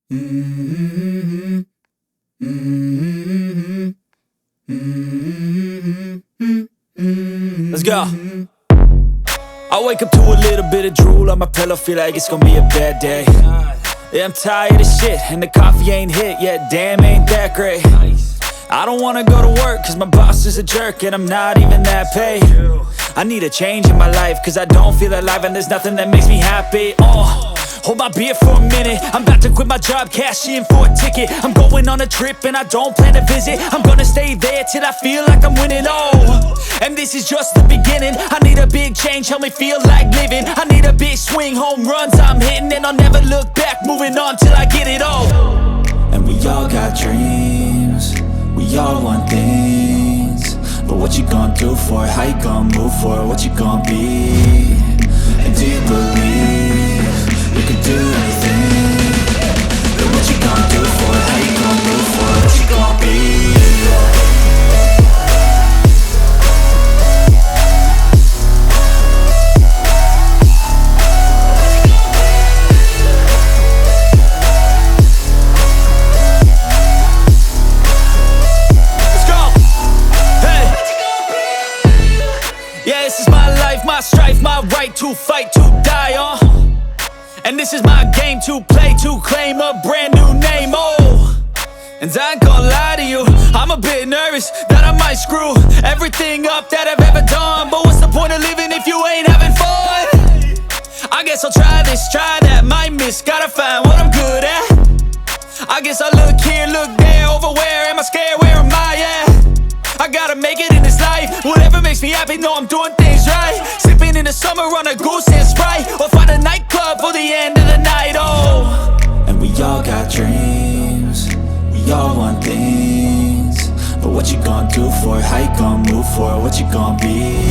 Mm-hmm. Mm-hmm. Mm-hmm. Let's go. I wake up to a little bit of drool on my pillow, feel like it's gonna be a bad day. Yeah, I'm tired of shit, and the coffee ain't hit yet, damn, ain't that great. I don't wanna go to work, cause my boss is a jerk, and I'm not even that paid. I need a change in my life, cause I don't feel alive, and there's nothing that makes me happy. Hold my beer for a minute, I'm about to quit my job, cash in for a ticket. I'm going on a trip and I don't plan to visit. I'm gonna stay there till I feel like I'm winning, and this is just the beginning. I need a big change, help me feel like living. I need a big swing, home runs I'm hitting, and I'll never look back, moving on till I get it all. And we all got dreams, we all want things, but what you gonna do for it? How you gonna move for it? What you gonna be? And do you believe you can do anything? But what you gonna do for it? How you gonna move for it? What you gonna be? Yeah, this is my life, my strife, my right to fight, to die on. And this is my game to play, to claim a brand new name, And I ain't gonna lie to you, I'm a bit nervous that I might screw everything up that I've ever done. But what's the point of living if you ain't having fun? I guess I'll try this, try that, might miss, gotta find what I'm good at. I guess I look here, look there, over where am I scared, where am I at? I gotta make it in this life, whatever makes me happy, know I'm doing things right. Sipping in the summer on a goose and Sprite, or find a nightclub for the end of the night, And we all got dreams, we all want things, but what you gonna do for it? How you gonna move for it? What you gonna be?